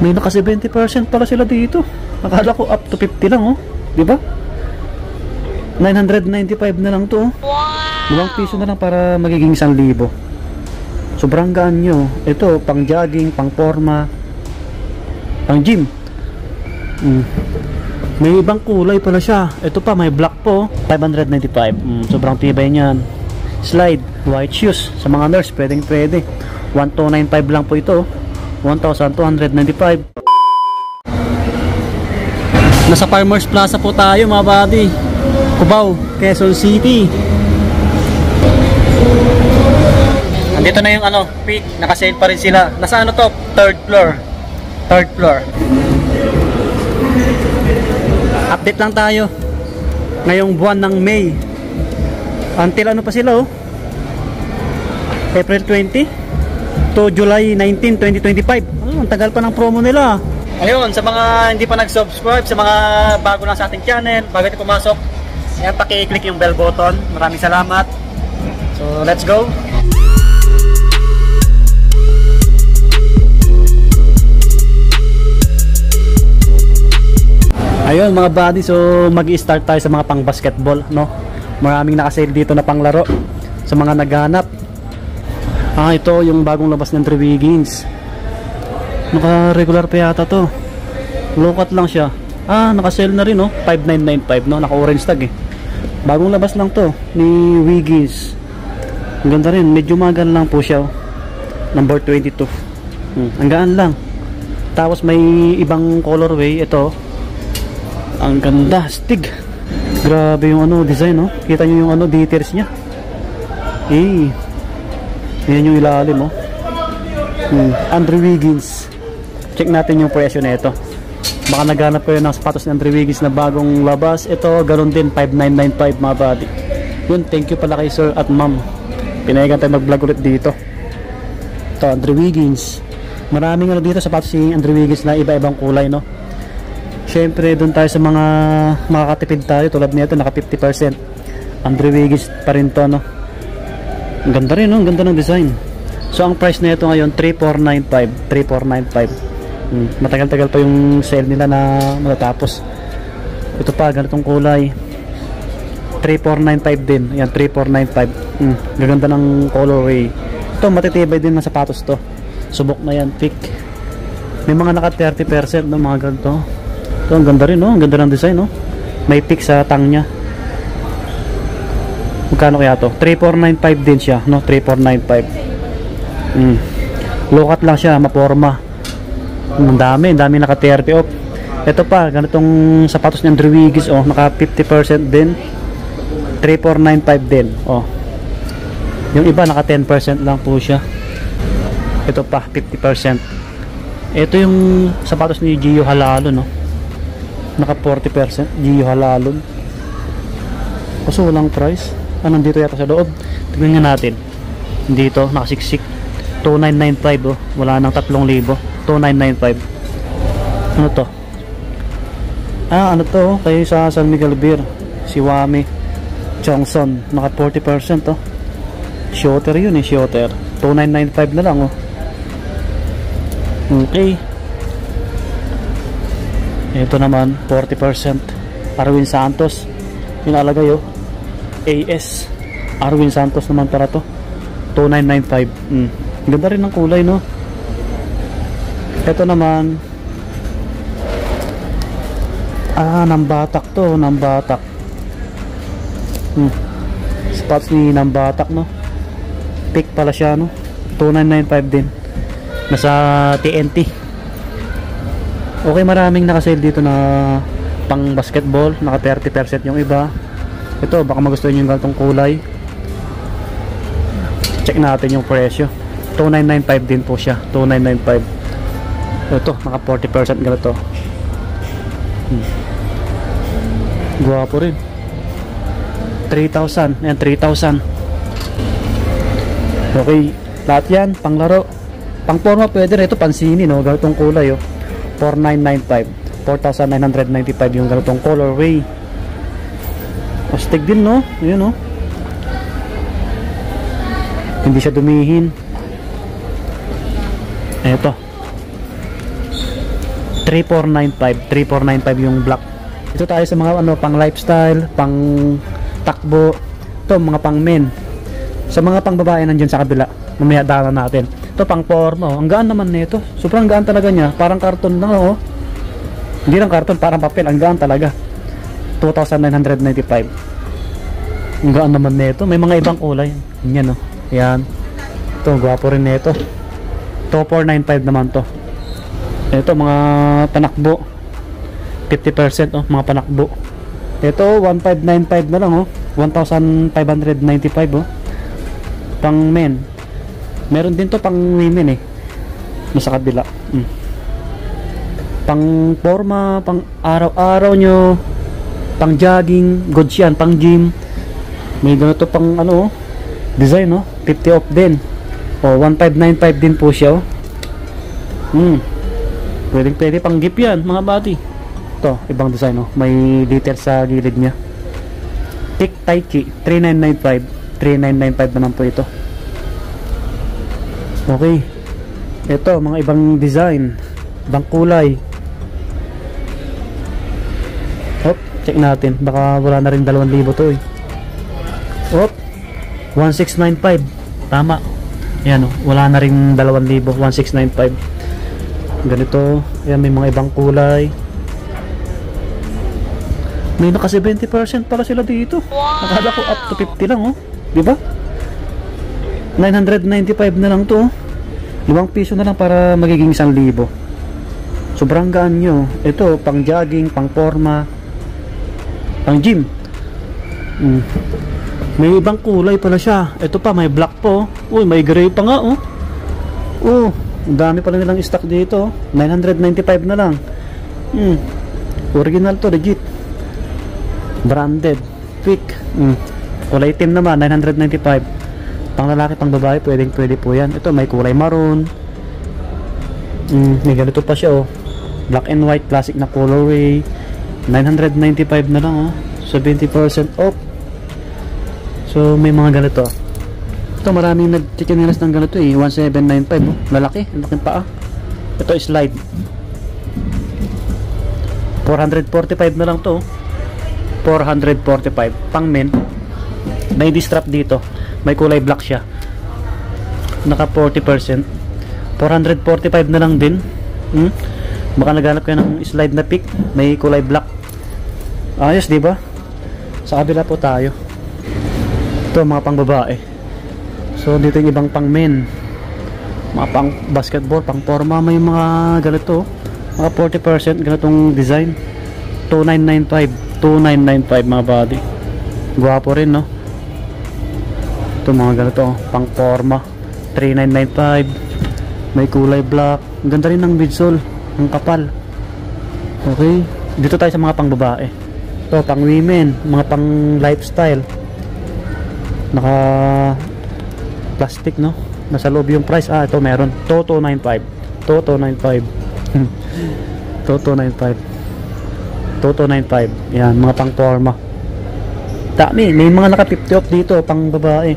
May naka 70% pala sila dito. Akala ko up to 50 lang, oh. Di ba? 995 na lang to, oh. Wow. 2 piso na lang para magiging 1,000. Sobrang gaan nyo. Ito, pang jogging, pang forma, pang gym. May ibang kulay pala siya. Ito pa, may black po, 595. Sobrang tibay niyan. Slide, white shoes. Sa mga nurse, pwedeng pwede. 1,295 lang po ito. 1,295. Nasa Farmers Plaza po tayo, mga buddy. Cubao, Quezon City. Andito na yung ano, peak. Naka-sale pa rin sila. Nasa ano to? Third floor. Update lang tayo. Ngayong buwan ng May. Until ano pa sila, oh? April 20 to July 19, 2025. Ang tagal pa ng promo nila. Ayun, sa mga hindi pa nag-subscribe, sa mga bago lang sa ating channel, bago ito pumasok, ayan, paki-click yung bell button. Maraming salamat. So, let's go. Ayun mga buddy, so mag-i-start tayo sa mga pang basketball, no? Maraming nakasale dito na panglaro sa mga naghanap. Ito yung bagong labas ng 3 Wiggins. Naka-regular pa yata to. Low-cut lang siya. Naka-sale na rin, no? 5,995, no? Naka-orange tag eh. Bagong labas lang to ni Wiggins. Ang ganda rin, medyo magaan lang po siya, oh. Number 22. Ang gaan lang. Tapos may ibang colorway ito. Ang ganda, stig. Grabe yung ano, design, no? Kita nyo yung ano, details nya. Yan yung ilalim, oh. Andre Wiggins. Check natin yung presyo na ito. Baka naghanap kayo ng sapatos ng Andre Wiggins na bagong labas. Ito, ganoon din, 5,995 mga buddy. Yun, thank you pala kay sir at ma'am. Pinayagan tayo mag-vlog ulit dito. Ito, Andre Wiggins. Maraming ano dito, sapatos si Andre Wiggins na iba-ibang kulay, no? Siyempre, doon tayo sa mga makakatipid tayo. Tulad nito, naka 50%. Andre Wiggins pa rin to, no? Ang ganda rin, no? Ang ganda ng design. So, ang price na ito ngayon, 3,495. 3,495. Matagal-tagal pa yung sale nila na matatapos. Ito pa, ganitong kulay. 3,495 din. Ayan, 3,495. Gaganda ng colorway. Ito, matitibay din ng sapatos to. Subok na yan, pick. May mga naka 30%, no? Mga ganito. Ito, ang ganda rin, no? Ang ganda ng design, no? May pick sa tang nya. Magkano kaya to? 3,495 din siya, no? 3,495. Low cut lang siya, maporma. Ang dami naka 30 off. Ito pa, ganitong sapatos ni Andre Wiggins, oh, naka 50% din. 3,495 din, oh. Yung iba naka 10% lang po siya. Ito pa, 50%. Ito yung sapatos ni Gio Halalo, no? Naka 40%, Gio Halalon. Kaso walang price. Nandito yata sa loob. Tignan nga natin. Dito, nakasiksik. 2,995, oh. Wala nang 3,000. 2,995. Ano to? Ano to, oh? Kayo sa San Miguel Beer. Si Wami Chongson. Naka 40%, oh. Shooter yun, eh. Shooter. 2,995 na lang, oh. Okay. Ito naman 40%. Arwin Santos. Yung alagay, oh. AS Arwin Santos naman para to. 2,995. Ganda rin ng kulay, no? Ito naman Nambatak to. Nambatak. Spots ni Nambatak, no? Pick pala siya, no? 2,995 din. Nasa TNT. Okay, maraming nakasale dito na pang basketball. Naka 30% yung iba. Ito, baka magustuhan nyo yung ganitong kulay. Check natin yung presyo. 2,995 din po siya. 2,995. Ito, naka 40% ganito. Guwapo rin. 3,000. Ayan, 3,000. Okay, lahat yan, panglaro. Pang forma pwede rin. Ito, pansini, no? Ganitong kulay, oh. 4,995. 4,995 yung ganitong colorway. Astig din, no? Ayun, no? Hindi siya dumihin. Eto. 3495 yung black. Ito tayo sa mga ano, pang lifestyle, pang takbo. Ito mga pang men. Sa mga pang babae nandiyan sa kabila. Mamaya dala natin. Ito pang forma, oh. Ang gaan naman nito. Sobrang gaan talaga niya. Parang karton lang, oh. Hindi lang karton, parang papel. Ang gaan talaga. 2,995. Ang gaan naman nito. May mga ibang kulay. Yan, oh. Yan. Ito, gwapo rin nito. 2,495 naman to. Ito, mga panakbo. 50%, oh. Mga panakbo. Ito, 1,595 na lang, oh. 1,595, oh. Pang men. Meron din to pang women, eh. Nasa kabila. Pang forma, pang araw-araw nyo, pang jogging, goods yan, pang gym. May ganito pang ano, design, no? 50 off din. O, 1,595 din po siya, oh. Pwede pang gift yan, mga bati. Ito, ibang design, oh. May details sa gilid niya. Tik Taiki, 3,995. 3,995 naman po ito. Okay. Ito, mga ibang design, ibang kulay. Hop, check natin. Baka wala na rin 2,000 to, eh. Hop, 1,695. Tama. Ayan, oh, wala na rin 2,000. 1,695. Ganito. Ayan, may mga ibang kulay. May naka 70% pala sila dito. Nakala ko up to 50 lang, oh. Diba? 995 na lang to, oh. 5 piso na lang para magiging 1,000. Sobrang gaan nyo. Ito, pang jogging, pang forma, pang gym. May ibang kulay pala siya. Ito pa, may black po. Uy, may gray pa nga, oh. Oh, ang dami pala nilang stock dito. 995 na lang. Original to, legit. Branded. Quick. Kulay itim naman, 995. Pang lalaki, pang babae, pwede po yan. Ito, may kulay maroon. May ganito pa siya, oh. Black and white, classic na colorway. 995 na lang, oh. 70% off. So, may mga ganito. Ito, maraming nag-chickenilas ng ganito, eh. 1,795, oh. Lalaki, laking paa. Ito, slide. 445 na lang to, oh. 445. Pang men. May distrap dito. May kulay black siya. Naka 40%. 445 na lang din. Baka naghanap kayo ng slide na pick. May kulay black. Ayos, di ba? Sa kabila po tayo. Ito, mga pang babae. So, dito yung ibang pang men. Mga pang basketball, pang forma. May mga ganito. Mga 40%. Ganitong design. 2,995. 2,995 mga body. Guwapo rin, no? Ito mga ganito, pang forma. 3,995. May kulay black. Ganda rin ng midsole, ang kapal. Okay, dito tayo sa mga pang babae. Ito, pang women, mga pang lifestyle. Naka plastic, no? Nasa loob yung price. Ito meron. 2,295. 2,295. 2,295. 2,295. Yan, mga pang forma. Dami, may mga naka 50 off dito, pang babae.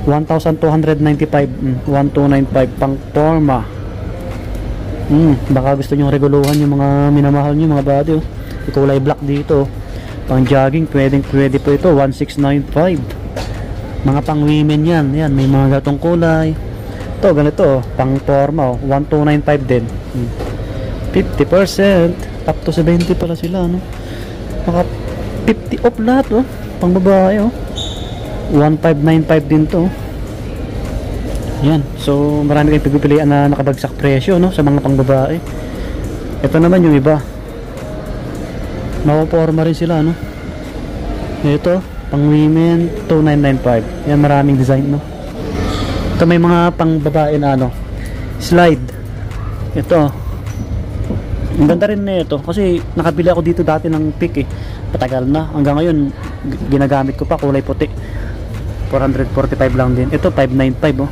1,295. 1,295 pang forma. Baka gusto nyo reguluhan yung mga minamahal nyo, mga body, oh. Kulay black dito. Pang jogging, pwede po ito. 1,695. Mga pang women yan. Yan, may mga gatong kulay. Ito, ganito, pang forma, oh. 1,295 din. 50%. Up to 70 pala sila, no? Mga 50 off lahat, oh. Pang babae, oh. 1,595 din to. Yan. So, marami kayong pagpipilian na nakabagsak presyo, no? Sa mga pang babae. Ito naman yung iba. Makuporma rin sila, no? Ito, pang women, 2,995. Yan, maraming design, no? Ito, may mga pang babae na, ano, slide. Ito. Ang ganda rin na ito. Kasi, nakabili ako dito dati ng pick, eh. Patagal na. Hanggang ngayon, ginagamit ko pa, kulay puti. 445 lang din. Ito 595, oh.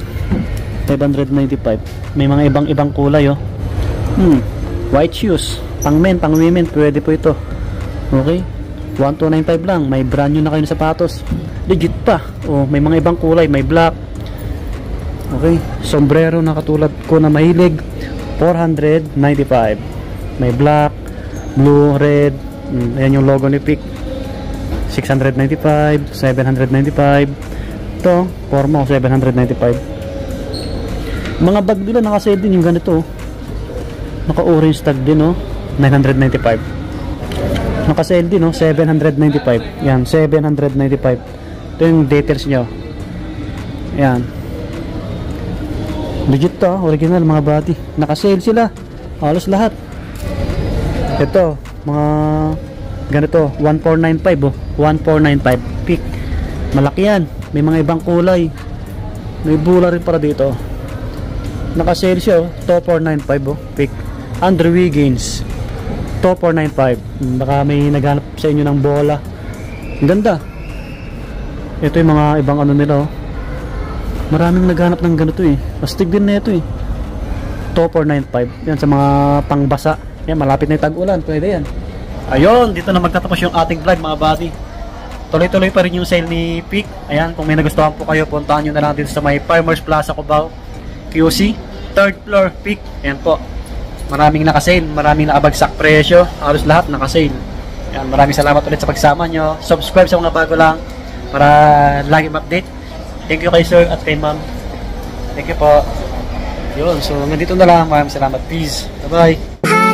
595. May mga ibang kulay, oh. White shoes. Pang men, pang women, pwede po ito. Okay? 1,295 lang. May brand new na kayo ng sapatos. Legit pa. Oh, may mga ibang kulay, may black. Okay? Sombrero na katulad ko na mahilig. 495. May black, blue, red. Ayan yung logo ni Peak. 695, 795. Ito, Forma 795. Mga bag nila naka-sale din yung ganito. Naka-orange tag din, oh. 995. Naka-sale din, oh. 795. Yan, 795. Ito yung details nyo. Yan. Legit to, original mga body. Naka-sale sila. Halos lahat. Ito, mga ganito, 1495, oh. 1495 Peak. Malaki yan. May mga ibang kulay. May bula rin para dito. Naka-sale siya, oh. 2495, oh. Peak. Andrew Wiggins. 2495. Baka may naghanap sa inyo ng bola. Ang ganda. Ito yung mga ibang ano nila, oh. Maraming naghanap ng ganito eh. Astig din na ito eh. 2495. Yan sa mga pangbasa. Yan, malapit na yung tag-ulan. Pwede yan. Ayun, dito na magtatapos yung ating vlog mga buddy. Tuloy-tuloy pa rin yung sale ni Peak. Ayan, kung may nagustuhan po kayo, puntahan nyo na lang dito sa may Farmers Plaza Cubao, QC, 3rd floor, Peak. Ayan po. Maraming nakasale, maraming nakabagsak presyo. Halos lahat nakasale. Ayan, maraming salamat ulit sa pagsama nyo. Subscribe sa mga bago lang para lagi ma-update. Thank you kay sir at kay ma'am. Thank you po. Yun, so nandito na lang. Maraming salamat. Peace. Bye-bye.